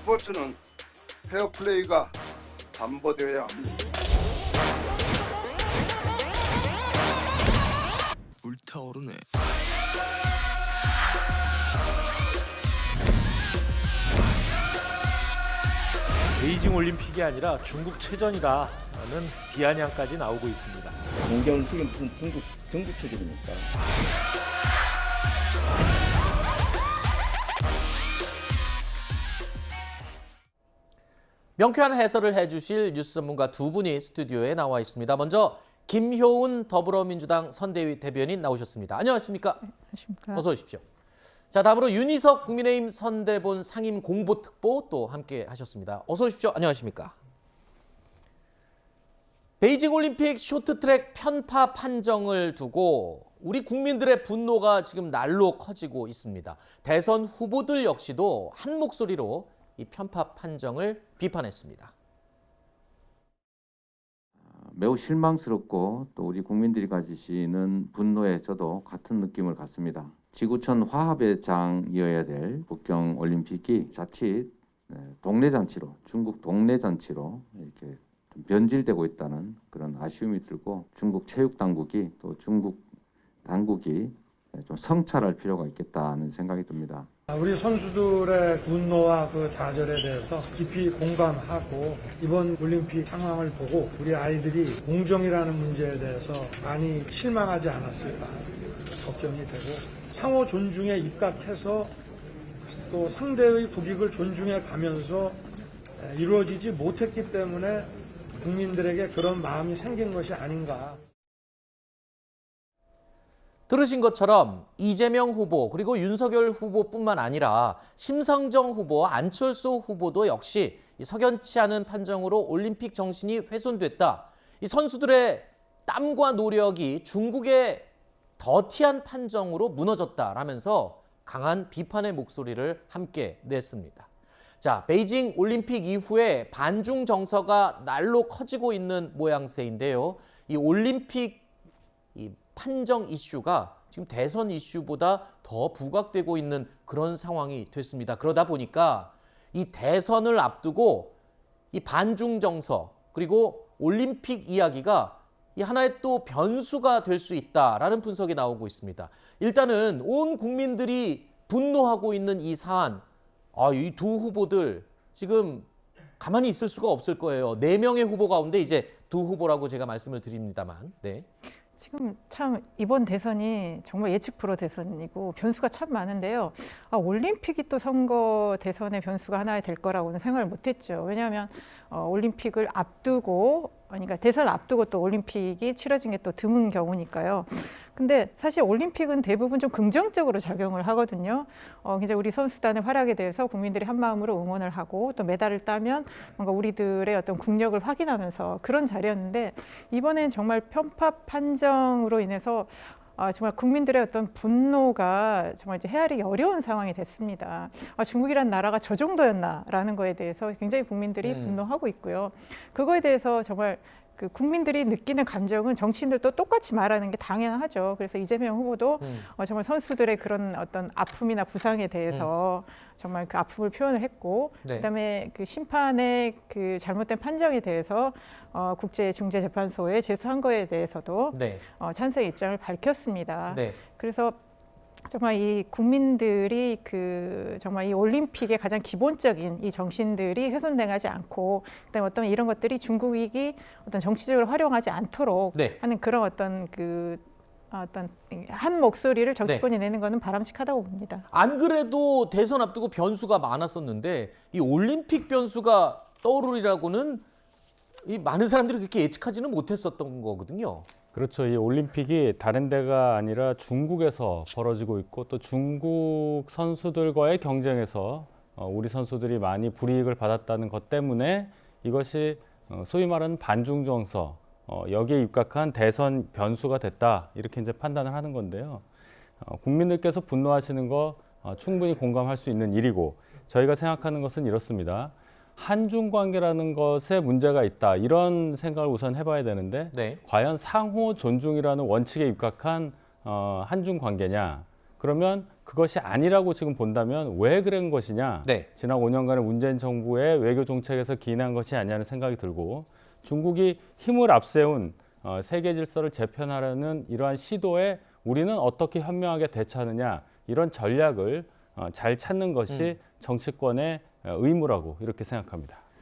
스포츠는 페어플레이가 담보되어야 합니다. 불타오르네. 베이징 올림픽이 아니라 중국 체전이다라는 비아냥까지 나오고 있습니다. 동계올림픽은 무슨 중국 정부 체질입니까? 명쾌한 해설을 해주실 뉴스 전문가 두 분이 스튜디오에 나와 있습니다. 먼저 김효은 더불어민주당 선대위 대변인 나오셨습니다. 안녕하십니까? 안녕하십니까? 어서 오십시오. 자, 다음으로 윤희석 국민의힘 선대본 상임 공보특보 또 함께 하셨습니다. 어서 오십시오. 안녕하십니까? 베이징 올림픽 쇼트트랙 편파 판정을 두고 우리 국민들의 분노가 지금 날로 커지고 있습니다. 대선 후보들 역시도 한 목소리로 이 편파 판정을 비판했습니다. 매우 실망스럽고 또 우리 국민들이 가지시는 분노에 저도 같은 느낌을 갖습니다. 지구촌 화합의 장이어야 될 북경 올림픽이 자칫 동네 잔치로, 중국 동네 잔치로 이렇게 좀 변질되고 있다는 그런 아쉬움이 들고 중국 체육 당국이 또 중국 당국이 좀 성찰할 필요가 있겠다는 생각이 듭니다. 우리 선수들의 분노와 그 좌절에 대해서 깊이 공감하고 이번 올림픽 상황을 보고 우리 아이들이 공정이라는 문제에 대해서 많이 실망하지 않았을까 걱정이 되고 상호 존중에 입각해서 또 상대의 국익을 존중해 가면서 이루어지지 못했기 때문에 국민들에게 그런 마음이 생긴 것이 아닌가. 들으신 것처럼 이재명 후보 그리고 윤석열 후보뿐만 아니라 심상정 후보, 안철수 후보도 역시 석연치 않은 판정으로 올림픽 정신이 훼손됐다. 이 선수들의 땀과 노력이 중국의 더티한 판정으로 무너졌다라면서 강한 비판의 목소리를 함께 냈습니다. 자, 베이징 올림픽 이후에 반중 정서가 날로 커지고 있는 모양새인데요. 이 올림픽 판정 이슈가 지금 대선 이슈보다 더 부각되고 있는 그런 상황이 됐습니다. 그러다 보니까 이 대선을 앞두고 이 반중 정서 그리고 올림픽 이야기가 이 하나의 또 변수가 될 수 있다라는 분석이 나오고 있습니다. 일단은 온 국민들이 분노하고 있는 이 사안, 이 두 후보들 지금 가만히 있을 수가 없을 거예요. 4명의 후보 가운데 이제 두 후보라고 제가 말씀을 드립니다만. 네. 지금 참 이번 대선이 정말 예측 불허 대선이고 변수가 참 많은데요. 올림픽이 또 선거 대선의 변수가 하나 될 거라고는 생각을 못했죠. 왜냐하면 올림픽을 앞두고, 그러니까 대선을 앞두고 또 올림픽이 치러진 게 또 드문 경우니까요. 근데 사실 올림픽은 대부분 좀 긍정적으로 작용을 하거든요. 이제 우리 선수단의 활약에 대해서 국민들이 한 마음으로 응원을 하고 또 메달을 따면 뭔가 우리들의 어떤 국력을 확인하면서 그런 자리였는데 이번엔 정말 편파 판정으로 인해서 정말 국민들의 어떤 분노가 정말 이제 헤아리기 어려운 상황이 됐습니다. 중국이란 나라가 저 정도였나라는 거에 대해서 굉장히 국민들이 분노하고 있고요. 그거에 대해서 정말 그 국민들이 느끼는 감정은 정치인들도 똑같이 말하는 게 당연하죠. 그래서 이재명 후보도 정말 선수들의 그런 어떤 아픔이나 부상에 대해서 정말 그 아픔을 표현을 했고, 네. 그다음에 그 심판의 그 잘못된 판정에 대해서 국제중재재판소에 제소한 거에 대해서도 네. 찬성의 입장을 밝혔습니다. 네. 그래서 정말 이 국민들이 정말 이 올림픽의 가장 기본적인 이 정신들이 훼손되지 않고, 그다음에 어떤 이런 것들이 중국이 어떤 정치적으로 활용하지 않도록 네. 하는 그런 어떤 한 목소리를 정치권이 내는 것은 바람직하다고 봅니다. 안 그래도 대선 앞두고 변수가 많았었는데 이 올림픽 변수가 떠오르리라고는 이 많은 사람들이 그렇게 예측하지는 못했었던 거거든요. 그렇죠. 이 올림픽이 다른 데가 아니라 중국에서 벌어지고 있고 또 중국 선수들과의 경쟁에서 우리 선수들이 많이 불이익을 받았다는 것 때문에 이것이 소위 말하는 반중 정서, 여기에 입각한 대선 변수가 됐다, 이렇게 이제 판단을 하는 건데요. 국민들께서 분노하시는 거 충분히 공감할 수 있는 일이고, 저희가 생각하는 것은 이렇습니다. 한중 관계라는 것에 문제가 있다, 이런 생각을 우선 해봐야 되는데, 네. 과연 상호 존중이라는 원칙에 입각한 한중 관계냐, 그러면 그것이 아니라고 지금 본다면 왜 그런 것이냐? 네. 지난 5년간의 문재인 정부의 외교 정책에서 기인한 것이 아니냐는 생각이 들고 중국이 힘을 앞세운 세계 질서를 재편하려는 이러한 시도에 우리는 어떻게 현명하게 대처하느냐 이런 전략을 잘 찾는 것이 정치권의 의무라고 이렇게 생각합니다.